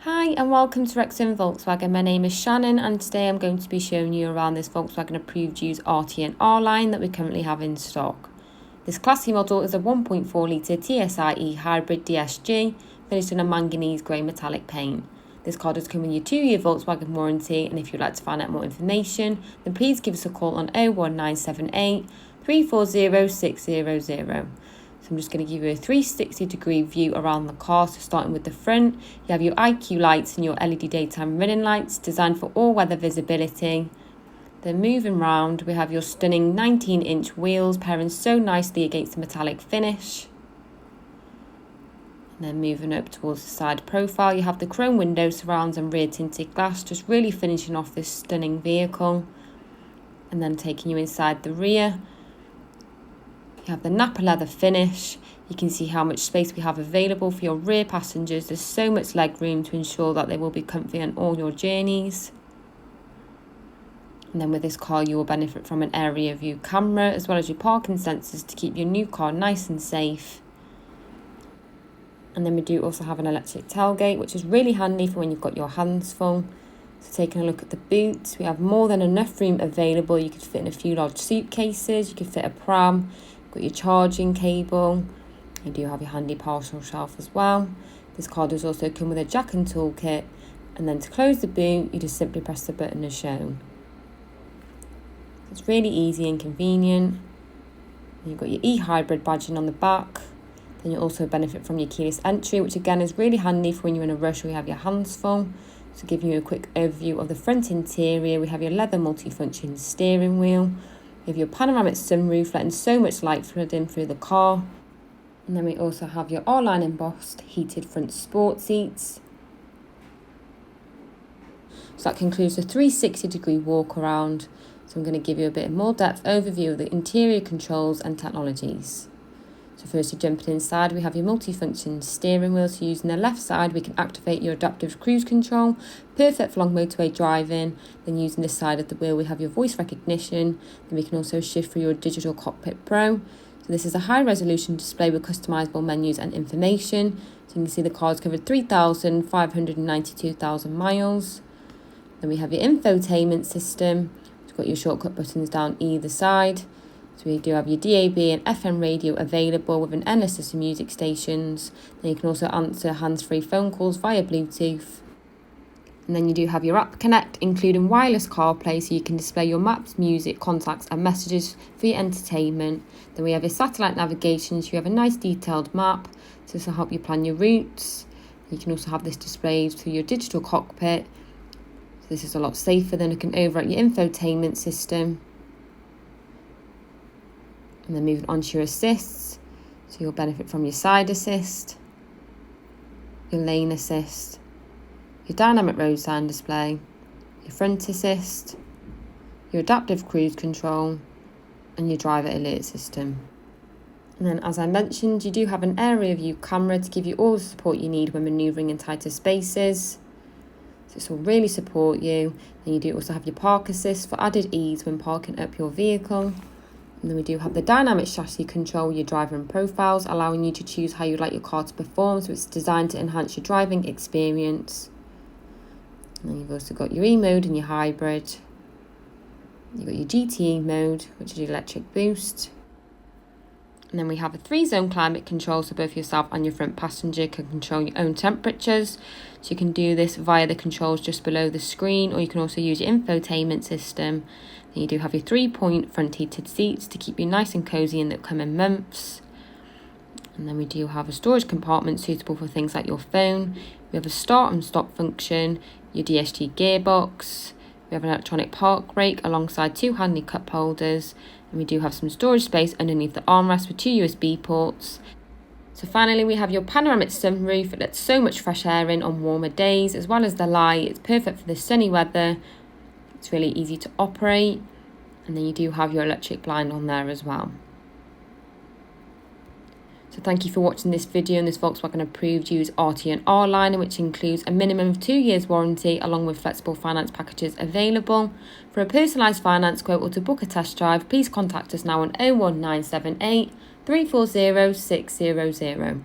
Hi and welcome to Wrexham Volkswagen. My name is Shannon and today I'm going to be showing you around this Volkswagen approved used Arteon R-Line that we currently have in stock. This classy model is a 1.4 litre TSI hybrid DSG finished in a manganese grey metallic paint. This car does come with your 2-year Volkswagen warranty, and if you'd like to find out more information then please give us a call on 01978 340 600. I'm just going to give you a 360-degree view around the car. So starting with the front, you have your IQ lights and your LED daytime running lights designed for all weather visibility. Then moving round, we have your stunning 19-inch wheels pairing so nicely against the metallic finish. And then moving up towards the side profile, you have the chrome window surrounds and rear tinted glass, just really finishing off this stunning vehicle. And then taking you inside the rear, you have the Nappa leather finish. You can see how much space we have available for your rear passengers. There's so much leg room to ensure that they will be comfy on all your journeys. And then with this car you will benefit from an area view camera as well as your parking sensors to keep your new car nice and safe. And then we do also have an electric tailgate, which is really handy for when you've got your hands full. So taking a look at the boot, we have more than enough room available. You could fit in a few large suitcases, you could fit a pram. Got your charging cable. You do have your handy parcel shelf as well. This car does also come with a jack and tool kit, and then to close the boot you just simply press the button as shown. It's really easy and convenient. You've got your e-hybrid badging on the back. Then you also benefit from your keyless entry, which again is really handy for when you're in a rush or you have your hands full. So giving you a quick overview of the front interior, we have your leather multifunction steering wheel. We have your panoramic sunroof letting so much light flood in through the car. And then we also have your R-Line embossed heated front sport seats. So that concludes the 360-degree walk around. So I'm going to give you a bit more depth overview of the interior controls and technologies. So firstly, jumping inside, we have your multifunction steering wheel. So using the left side, we can activate your adaptive cruise control, perfect for long motorway driving. Then using this side of the wheel, we have your voice recognition. Then we can also shift through your digital cockpit pro. So this is a high resolution display with customizable menus and information. So you can see the car's covered 3,592,000 miles. Then we have your infotainment system. It's got your shortcut buttons down either side. So we do have your DAB and FM radio available with an endless list of music stations. Then you can also answer hands-free phone calls via Bluetooth. And then you do have your app connect, including wireless CarPlay, so you can display your maps, music, contacts and messages for your entertainment. Then we have your satellite navigation, so you have a nice detailed map. So this will help you plan your routes. You can also have this displayed through your digital cockpit. So this is a lot safer than looking over at your infotainment system. And then moving on to your assists, so you'll benefit from your side assist, your lane assist, your dynamic road sign display, your front assist, your adaptive cruise control, and your driver alert system. And then as I mentioned, you do have an area view camera to give you all the support you need when manoeuvring in tighter spaces. So this will really support you. And you do also have your park assist for added ease when parking up your vehicle. And then we do have the dynamic chassis control, your driver and profiles, allowing you to choose how you'd like your car to perform. So it's designed to enhance your driving experience. And then you've also got your E mode and your hybrid. You've got your GTE mode, which is your electric boost. And then we have a 3-zone climate control, so both yourself and your front passenger can control your own temperatures. So you can do this via the controls just below the screen, or you can also use your infotainment system. Then you do have your 3-point front heated seats to keep you nice and cosy in the coming months. And then we do have a storage compartment suitable for things like your phone. We have a start and stop function, your DSG gearbox. We have an electronic park brake alongside 2 handy cup holders. And we do have some storage space underneath the armrest with 2 USB ports. So finally we have your panoramic sunroof. It lets so much fresh air in on warmer days, as well as the light. It's perfect for the sunny weather. It's really easy to operate. And then you do have your electric blind on there as well. So thank you for watching this video on this Volkswagen approved used Arteon R-Line, which includes a minimum of 2 years warranty along with flexible finance packages available. For a personalised finance quote or to book a test drive, please contact us now on 01978 340 600.